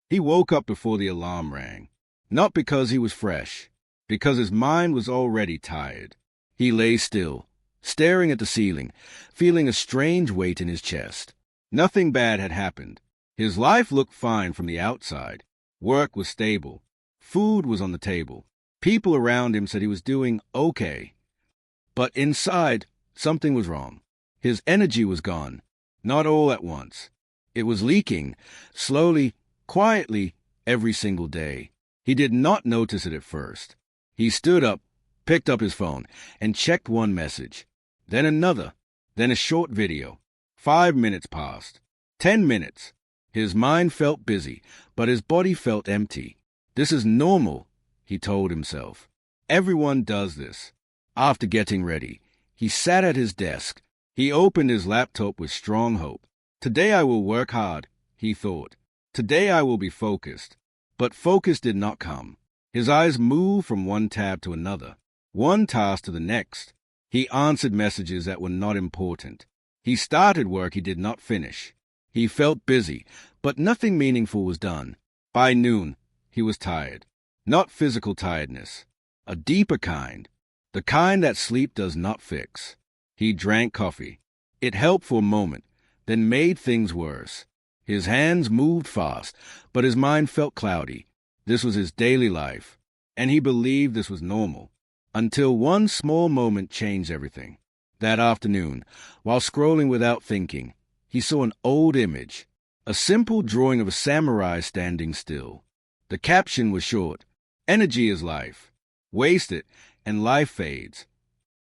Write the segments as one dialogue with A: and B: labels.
A: He woke up before the alarm rang. Not because he was fresh, because his mind was already tired. He lay still, staring at the ceiling, feeling a strange weight in his chest. Nothing bad had happened. His life looked fine from the outside. Work was stable. Food was on the table. People around him said he was doing okay. But inside, something was wrong. His energy was gone. Not all at once. It was leaking, slowly, quietly, every single day. He did not notice it at first. He stood up, picked up his phone, and checked one message. Then another. Then a short video. 5 minutes passed. 10 minutes. His mind felt busy, but his body felt empty. This is normal, he told himself. Everyone does this. After getting ready, he sat at his desk. He opened his laptop with strong hope. Today I will work hard, he thought. Today I will be focused. But focus did not come. His eyes moved from one tab to another, one task to the next. He answered messages that were not important. He started work he did not finish. He felt busy, but nothing meaningful was done. By noon, he was tired. Not physical tiredness. A deeper kind. The kind that sleep does not fix. He drank coffee. It helped for a moment, then made things worse. His hands moved fast, but his mind felt cloudy. This was his daily life, and he believed this was normal. Until one small moment changed everything. That afternoon, while scrolling without thinking, he saw an old image, a simple drawing of a samurai standing still. The caption was short, "Energy is life. Waste it, and life fades."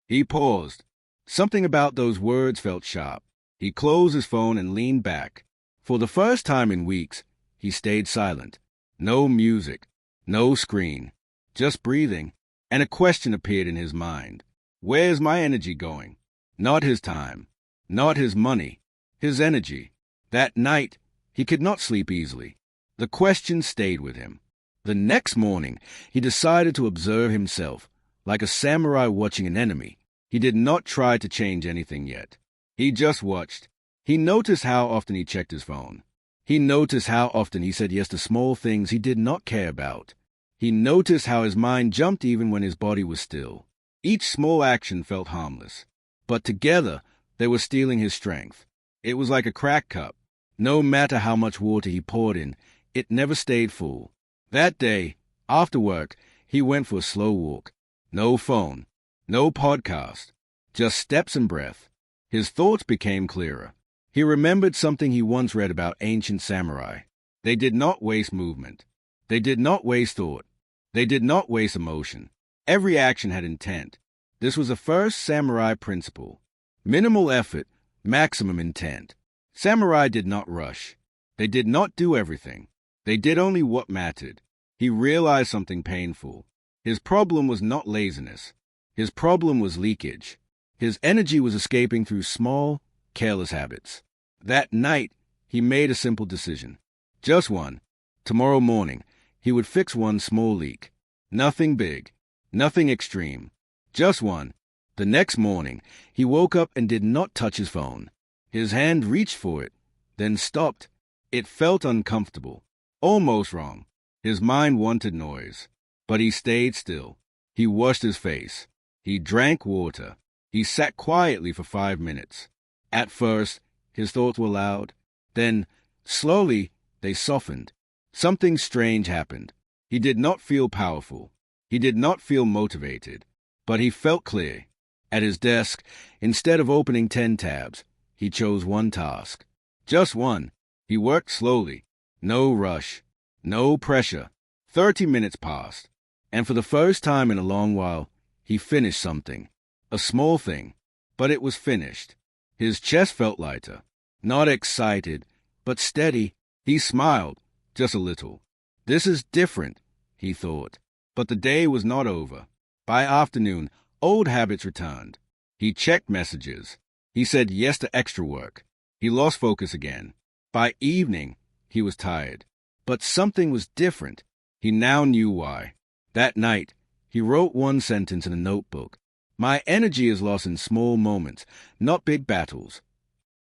A: He paused. Something about those words felt sharp. He closed his phone and leaned back. For the first time in weeks, he stayed silent. No music, no screen, just breathing, and a question appeared in his mind. Where's my energy going? Not his time, not his money, his energy. That night, he could not sleep easily. The question stayed with him. The next morning, he decided to observe himself, like a samurai watching an enemy. He did not try to change anything yet. He just watched. He noticed how often he checked his phone. He noticed how often he said yes to small things he did not care about. He noticed how his mind jumped even when his body was still. Each small action felt harmless, but together they were stealing his strength. It was like a cracked cup. No matter how much water he poured in, it never stayed full. That day, after work, he went for a slow walk. No phone, no podcast, just steps and breath. His thoughts became clearer. He remembered something he once read about ancient samurai. They did not waste movement. They did not waste thought. They did not waste emotion. Every action had intent. This was the first samurai principle. Minimal effort, maximum intent. Samurai did not rush. They did not do everything. They did only what mattered. He realized something painful. His problem was not laziness. His problem was leakage. His energy was escaping through small, careless habits. That night, he made a simple decision. Just one. Tomorrow morning, he would fix one small leak. Nothing big. Nothing extreme. Just one. The next morning, he woke up and did not touch his phone. His hand reached for it, then stopped. It felt uncomfortable. Almost wrong. His mind wanted noise. But he stayed still. He washed his face. He drank water. He sat quietly for 5 minutes. At first, his thoughts were loud. Then, slowly, they softened. Something strange happened. He did not feel powerful. He did not feel motivated. But he felt clear. At his desk, instead of opening 10 tabs, he chose one task. Just one. He worked slowly. No rush. No pressure. 30 minutes passed. And for the first time in a long while, he finished something. A small thing. But it was finished. His chest felt lighter. Not excited, but steady. He smiled, just a little. This is different, he thought. But the day was not over. By afternoon, old habits returned. He checked messages. He said yes to extra work. He lost focus again. By evening, he was tired. But something was different. He now knew why. That night, he wrote one sentence in a notebook. My energy is lost in small moments, not big battles.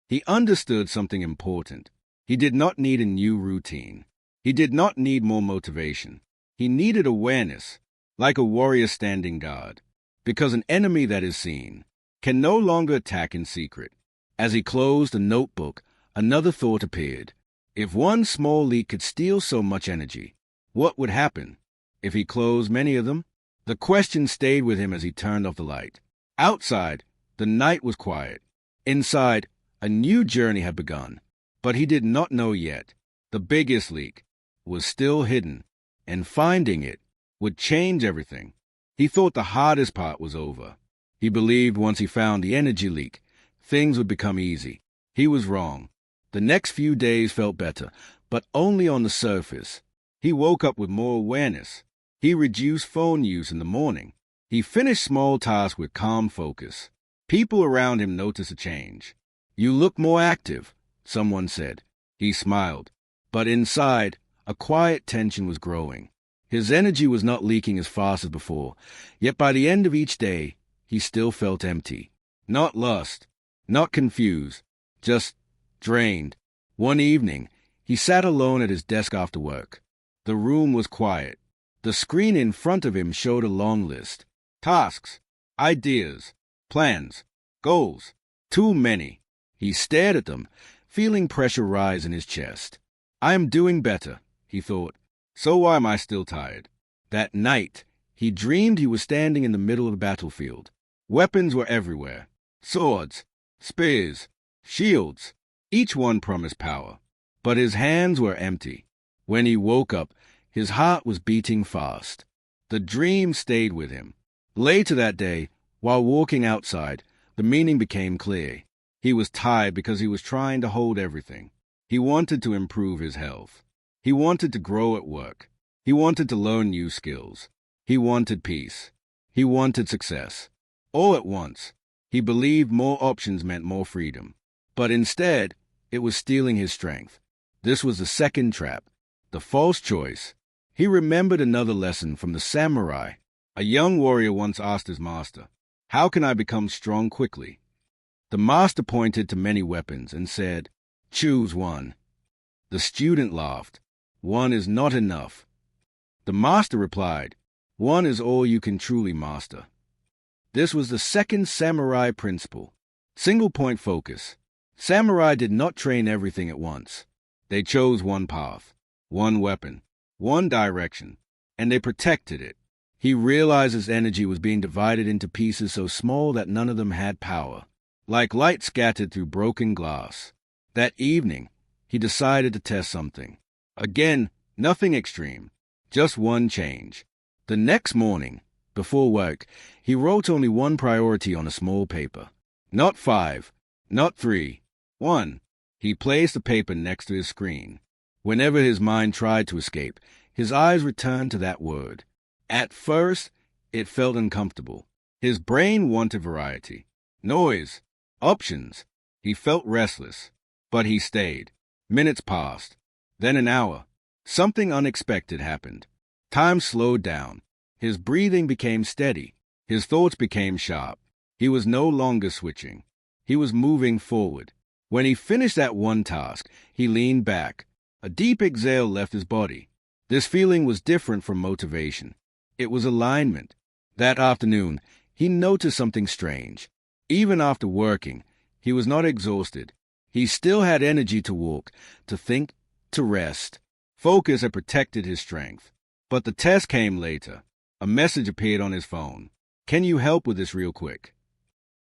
A: He understood something important. He did not need a new routine. He did not need more motivation. He needed awareness, like a warrior standing guard, because an enemy that is seen can no longer attack in secret. As he closed a notebook, another thought appeared. If one small leak could steal so much energy, what would happen if he closed many of them? The question stayed with him as he turned off the light. Outside, the night was quiet. Inside, a new journey had begun. But he did not know yet. The biggest leak was still hidden, and finding it would change everything. He thought the hardest part was over. He believed once he found the energy leak, things would become easy. He was wrong. The next few days felt better, but only on the surface. He woke up with more awareness. He reduced phone use in the morning. He finished small tasks with calm focus. People around him noticed a change. "You look more active," someone said. He smiled. But inside, a quiet tension was growing. His energy was not leaking as fast as before, yet by the end of each day, he still felt empty. Not lost, not confused, just drained. One evening, he sat alone at his desk after work. The room was quiet. The screen in front of him showed a long list. Tasks, ideas, plans, goals. Too many. He stared at them, feeling pressure rise in his chest. "I am doing better," he thought. "So why am I still tired?" That night, he dreamed he was standing in the middle of the battlefield. Weapons were everywhere. Swords, spears, shields. Each one promised power. But his hands were empty. When he woke up, his heart was beating fast. The dream stayed with him. Later that day, while walking outside, the meaning became clear. He was tired because he was trying to hold everything. He wanted to improve his health. He wanted to grow at work. He wanted to learn new skills. He wanted peace. He wanted success. All at once, he believed more options meant more freedom. But instead, it was stealing his strength. This was the second trap, the false choice. He remembered another lesson from the samurai. A young warrior once asked his master, "How can I become strong quickly?" The master pointed to many weapons and said, "Choose one." The student laughed. "One is not enough." The master replied, "One is all you can truly master." This was the second samurai principle. Single point focus. Samurai did not train everything at once. They chose one path, one weapon, one direction, and they protected it. He realized his energy was being divided into pieces so small that none of them had power, like light scattered through broken glass. That evening, he decided to test something. Again, nothing extreme, just one change. The next morning, before work, he wrote only one priority on a small paper. Not 5, not 3, 1. He placed the paper next to his screen. Whenever his mind tried to escape, his eyes returned to that word. At first, it felt uncomfortable. His brain wanted variety, noise, options. He felt restless, but he stayed. Minutes passed, then an hour. Something unexpected happened. Time slowed down. His breathing became steady. His thoughts became sharp. He was no longer switching. He was moving forward. When he finished that one task, he leaned back. A deep exhale left his body. This feeling was different from motivation. It was alignment. That afternoon, he noticed something strange. Even after working, he was not exhausted. He still had energy to walk, to think, to rest. Focus had protected his strength. But the test came later. A message appeared on his phone. "Can you help with this real quick?"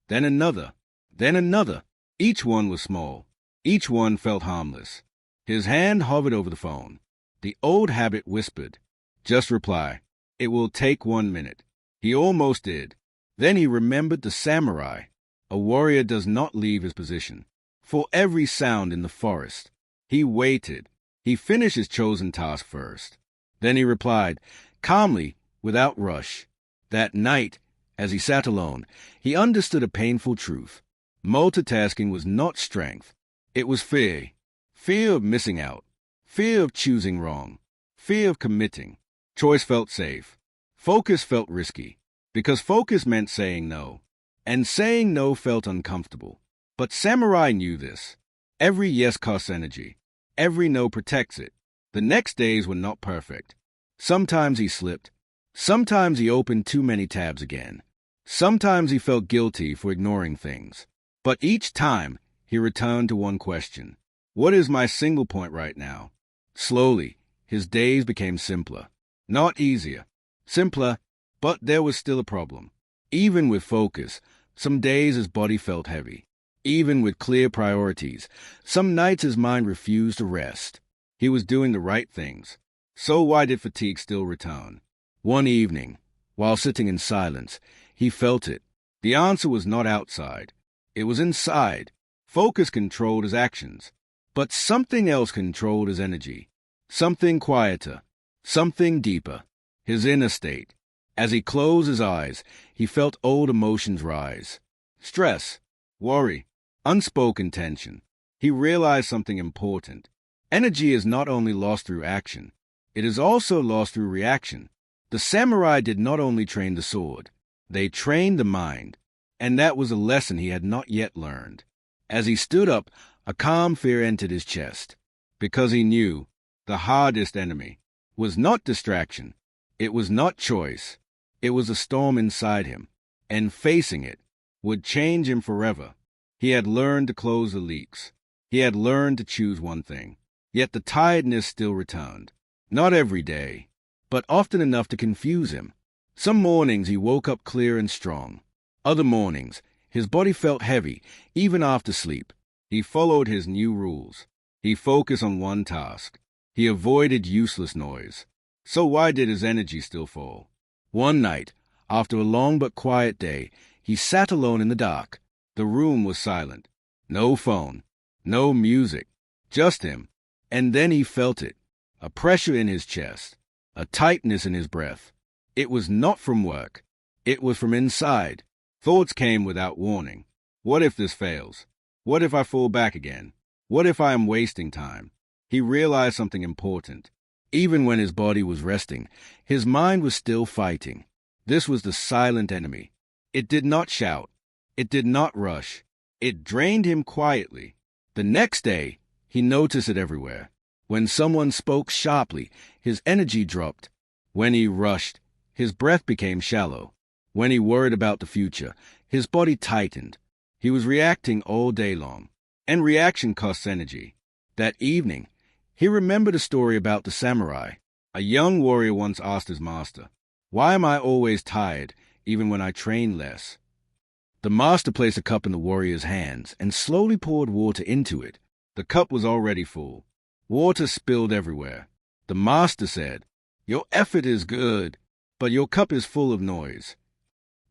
A: Then another. Then another. Each one was small. Each one felt harmless. His hand hovered over the phone. The old habit whispered, "Just reply. It will take 1 minute." He almost did. Then he remembered the samurai. A warrior does not leave his position. For every sound in the forest, he waited. He finished his chosen task first. Then he replied, calmly, without rush. That night, as he sat alone, he understood a painful truth. Multitasking was not strength. It was fear. Fear of missing out. Fear of choosing wrong. Fear of committing. Choice felt safe. Focus felt risky. Because focus meant saying no. And saying no felt uncomfortable. But samurai knew this. Every yes costs energy. Every no protects it. The next days were not perfect. Sometimes he slipped. Sometimes he opened too many tabs again. Sometimes he felt guilty for ignoring things. But each time, he returned to one question. What is my single point right now? Slowly, his days became simpler. Not easier. Simpler, but there was still a problem. Even with focus, some days his body felt heavy. Even with clear priorities, some nights his mind refused to rest. He was doing the right things. So why did fatigue still return? One evening, while sitting in silence, he felt it. The answer was not outside. It was inside. Focus controlled his actions. But something else controlled his energy. Something quieter. Something deeper. His inner state. As he closed his eyes, he felt old emotions rise. Stress, worry, unspoken tension. He realized something important. Energy is not only lost through action, it is also lost through reaction. The samurai did not only train the sword, they trained the mind, and that was a lesson he had not yet learned. As he stood up, a calm fear entered his chest, because he knew the hardest enemy was not distraction, it was not choice, it was a storm inside him, and facing it would change him forever. He had learned to close the leaks. He had learned to choose one thing. Yet the tiredness still returned. Not every day, but often enough to confuse him. Some mornings he woke up clear and strong. Other mornings, his body felt heavy, even after sleep. He followed his new rules. He focused on one task. He avoided useless noise. So why did his energy still fall? One night, after a long but quiet day, he sat alone in the dark. The room was silent. No phone, no music, just him. And then he felt it, a pressure in his chest, a tightness in his breath. It was not from work. It was from inside. Thoughts came without warning. What if this fails? What if I fall back again? What if I am wasting time? He realized something important. Even when his body was resting, his mind was still fighting. This was the silent enemy. It did not shout. It did not rush. It drained him quietly. The next day, he noticed it everywhere. When someone spoke sharply, his energy dropped. When he rushed, his breath became shallow. When he worried about the future, his body tightened. He was reacting all day long, and reaction costs energy. That evening, he remembered a story about the samurai. A young warrior once asked his master, "Why am I always tired, even when I train less?" The master placed a cup in the warrior's hands and slowly poured water into it. The cup was already full. Water spilled everywhere. The master said, "Your effort is good, but your cup is full of noise."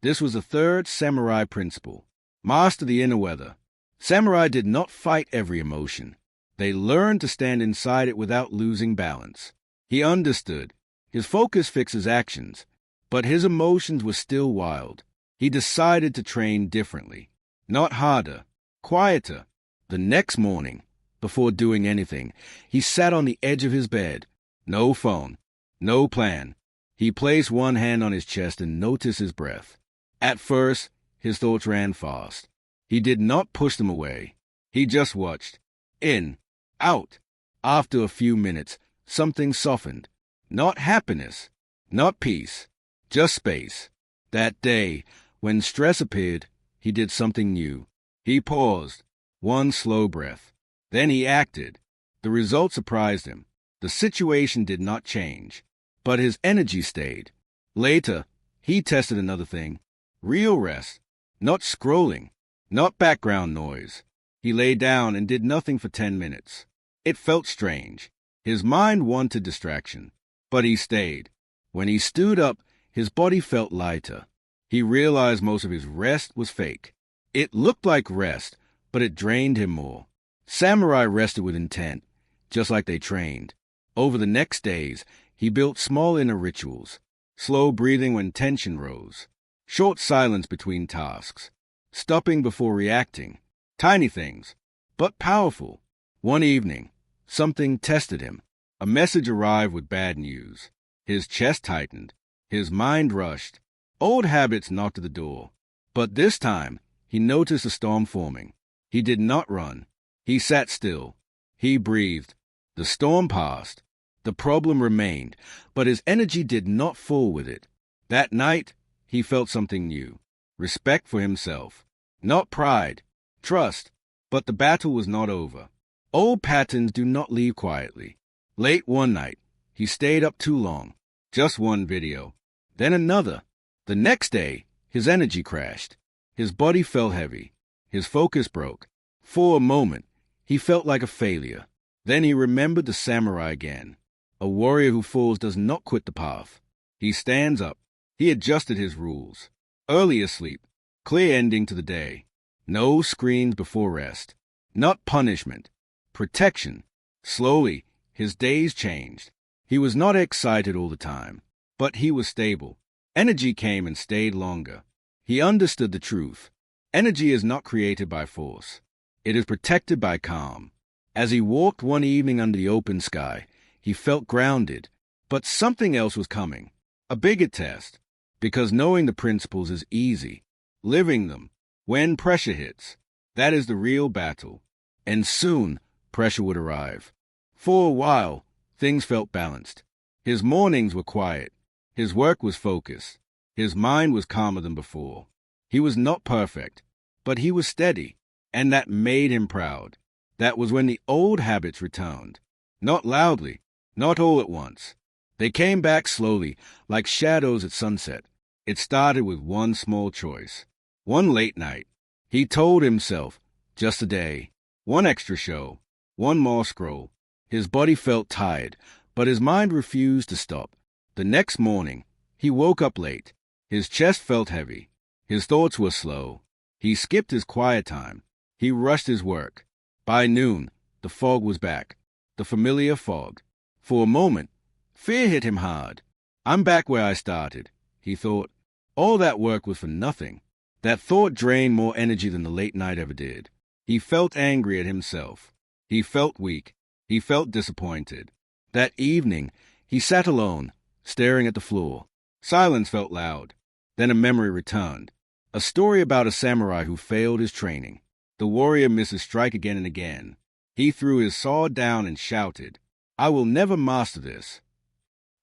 A: This was the third samurai principle. Master the inner weather. Samurai did not fight every emotion. They learned to stand inside it without losing balance. He understood. His focus fixed his actions, but his emotions were still wild. He decided to train differently. Not harder, quieter. The next morning, before doing anything, he sat on the edge of his bed. No phone, no plan. He placed one hand on his chest and noticed his breath. At first, his thoughts ran fast. He did not push them away. He just watched. In, out. After a few minutes, something softened. Not happiness, not peace, just space. That day, when stress appeared, he did something new. He paused, one slow breath. Then he acted. The result surprised him. The situation did not change, but his energy stayed. Later, he tested another thing. Real rest. Not scrolling. Not background noise. He lay down and did nothing for 10 minutes. It felt strange. His mind wanted distraction, but he stayed. When he stood up, his body felt lighter. He realized most of his rest was fake. It looked like rest, but it drained him more. Samurai rested with intent, just like they trained. Over the next days, he built small inner rituals. Slow breathing when tension rose. Short silence between tasks. Stopping before reacting. Tiny things, but powerful. One evening, something tested him. A message arrived with bad news. His chest tightened. His mind rushed. Old habits knocked at the door. But this time, he noticed a storm forming. He did not run. He sat still. He breathed. The storm passed. The problem remained, but his energy did not fall with it. That night, he felt something new. Respect for himself. Not pride, trust, but the battle was not over. Old patterns do not leave quietly. Late one night, he stayed up too long. Just one video. Then another. The next day, his energy crashed. His body felt heavy. His focus broke. For a moment, he felt like a failure. Then he remembered the samurai again. A warrior who falls does not quit the path. He stands up. He adjusted his rules. Earlier sleep. Clear ending to the day. No screens before rest. Not punishment. Protection. Slowly, his days changed. He was not excited all the time, but he was stable. Energy came and stayed longer. He understood the truth. Energy is not created by force. It is protected by calm. As he walked one evening under the open sky, he felt grounded, but something else was coming. A bigger test. Because knowing the principles is easy. Living them, when pressure hits, that is the real battle. And soon, pressure would arrive. For a while, things felt balanced. His mornings were quiet. His work was focused. His mind was calmer than before. He was not perfect, but he was steady, and that made him proud. That was when the old habits returned. Not loudly, not all at once. They came back slowly, like shadows at sunset. It started with one small choice. One late night. He told himself, just a day. One extra show. One more scroll. His body felt tired, but his mind refused to stop. The next morning, he woke up late. His chest felt heavy. His thoughts were slow. He skipped his quiet time. He rushed his work. By noon, the fog was back. The familiar fog. For a moment, fear hit him hard. I'm back where I started, he thought. All that work was for nothing. That thought drained more energy than the late night ever did. He felt angry at himself. He felt weak. He felt disappointed. That evening, he sat alone, staring at the floor. Silence felt loud. Then a memory returned. A story about a samurai who failed his training. The warrior missed his strike again and again. He threw his sword down and shouted, "I will never master this."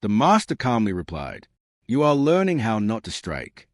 A: The master calmly replied, "You are learning how not to strike."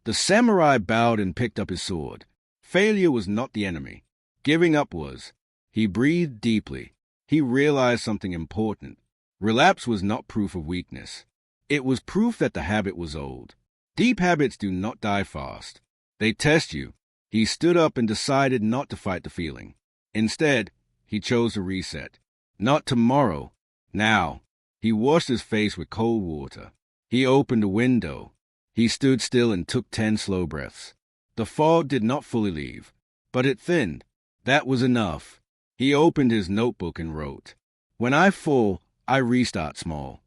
A: The samurai bowed and picked up his sword. Failure was not the enemy. Giving up was. He breathed deeply. He realized something important. Relapse was not proof of weakness. It was proof that the habit was old. Deep habits do not die fast. They test you. He stood up and decided not to fight the feeling. Instead, he chose to reset. Not tomorrow. Now. He washed his face with cold water. He opened a window. He stood still and took 10 slow breaths. The fog did not fully leave, but it thinned. That was enough. He opened his notebook and wrote, "When I fall, I restart small."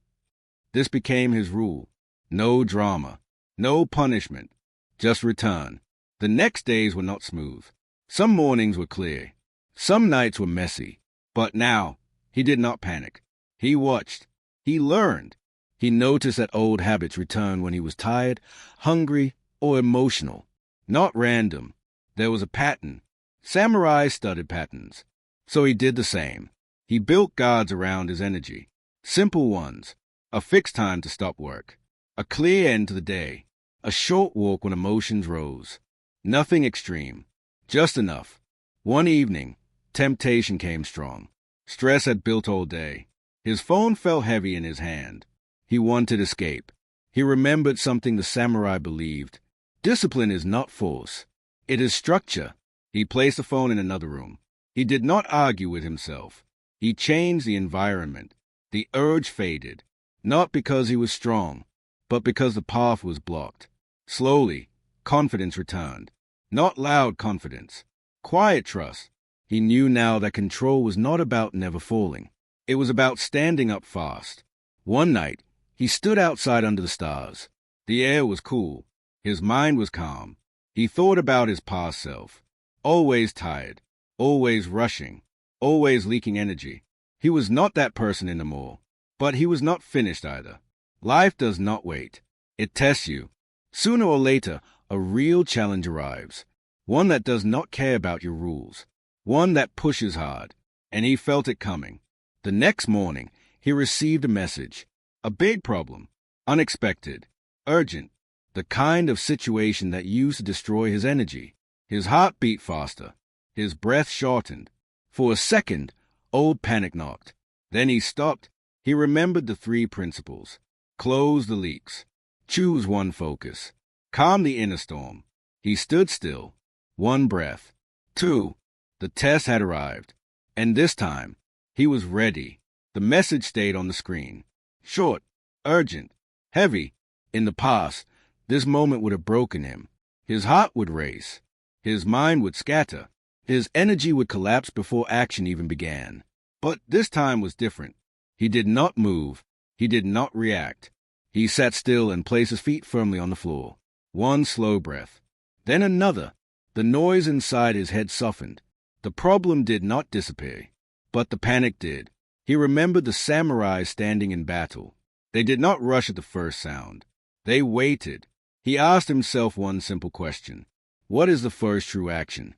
A: This became his rule. No drama. No punishment. Just return. The next days were not smooth. Some mornings were clear. Some nights were messy. But now, he did not panic. He watched. He learned. He noticed that old habits returned when he was tired, hungry, or emotional. Not random. There was a pattern. Samurai studied patterns. So he did the same. He built guards around his energy. Simple ones. A fixed time to stop work. A clear end to the day. A short walk when emotions rose. Nothing extreme. Just enough. One evening, temptation came strong. Stress had built all day. His phone felt heavy in his hand. He wanted escape. He remembered something the samurai believed. Discipline is not force. It is structure. He placed the phone in another room. He did not argue with himself. He changed the environment. The urge faded. Not because he was strong, but because the path was blocked. Slowly, confidence returned. Not loud confidence. Quiet trust. He knew now that control was not about never falling. It was about standing up fast. One night, he stood outside under the stars. The air was cool. His mind was calm. He thought about his past self. Always tired. Always rushing. Always leaking energy. He was not that person anymore. But he was not finished either. Life does not wait. It tests you. Sooner or later, a real challenge arrives. One that does not care about your rules. One that pushes hard. And he felt it coming. The next morning, he received a message. A big problem. Unexpected. Urgent. The kind of situation that used to destroy his energy. His heart beat faster. His breath shortened. For a second, old panic knocked. Then he stopped. He remembered the 3 principles. Close the leaks. Choose one focus. Calm the inner storm. He stood still. 1 breath. 2. The test had arrived. And this time, he was ready. The message stayed on the screen. Short, urgent, heavy. In the past, this moment would have broken him. His heart would race. His mind would scatter. His energy would collapse before action even began. But this time was different. He did not move. He did not react. He sat still and placed his feet firmly on the floor. 1 slow breath. Then another. The noise inside his head softened. The problem did not disappear, but the panic did. He remembered the samurais standing in battle. They did not rush at the first sound. They waited. He asked himself one simple question. What is the first true action?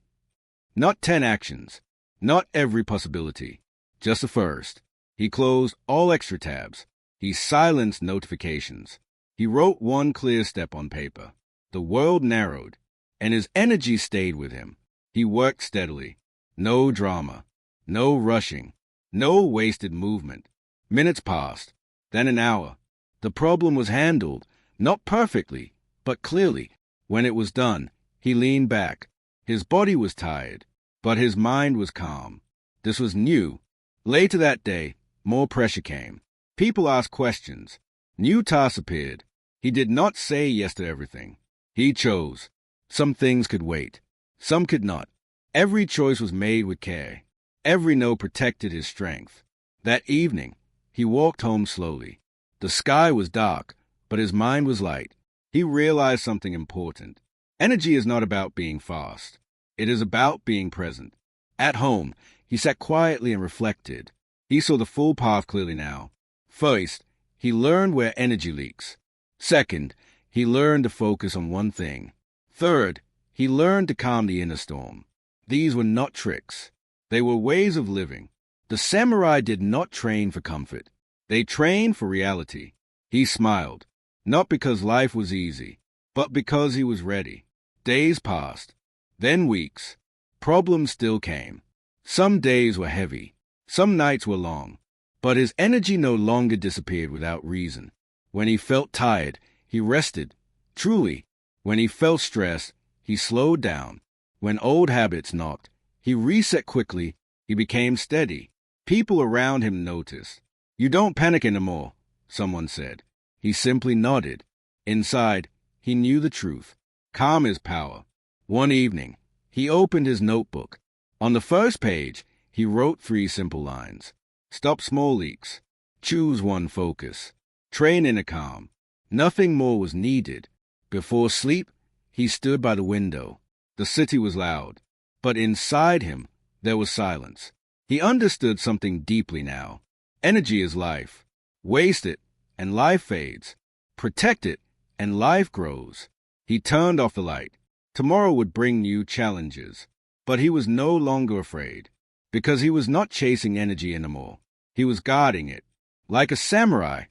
A: Not 10 actions. Not every possibility. Just the first. He closed all extra tabs. He silenced notifications. He wrote 1 clear step on paper. The world narrowed, and his energy stayed with him. He worked steadily. No drama. No rushing. No wasted movement. Minutes passed. Then an hour. The problem was handled, not perfectly, but clearly. When it was done, he leaned back. His body was tired, but his mind was calm. This was new. Later that day, more pressure came. People asked questions. New tasks appeared. He did not say yes to everything. He chose. Some things could wait. Some could not. Every choice was made with care. Every no protected his strength. That evening, he walked home slowly. The sky was dark, but his mind was light. He realized something important. Energy is not about being fast. It is about being present. At home, he sat quietly and reflected. He saw the full path clearly now. First, he learned where energy leaks. Second, he learned to focus on one thing. Third, he learned to calm the inner storm. These were not tricks. They were ways of living. The samurai did not train for comfort. They trained for reality. He smiled, not because life was easy, but because he was ready. Days passed, then weeks. Problems still came. Some days were heavy. Some nights were long. But his energy no longer disappeared without reason. When he felt tired, he rested. Truly, when he felt stressed, he slowed down. When old habits knocked, he reset quickly. He became steady. People around him noticed. "You don't panic anymore," someone said. He simply nodded. Inside, he knew the truth. Calm is power. One evening, he opened his notebook. On the first page, he wrote 3 simple lines. Stop small leaks. Choose one focus. Train inner calm. Nothing more was needed. Before sleep, he stood by the window. The city was loud, but inside him, there was silence. He understood something deeply now. Energy is life. Waste it, and life fades. Protect it, and life grows. He turned off the light. Tomorrow would bring new challenges. But he was no longer afraid, because he was not chasing energy anymore. He was guarding it. Like a samurai,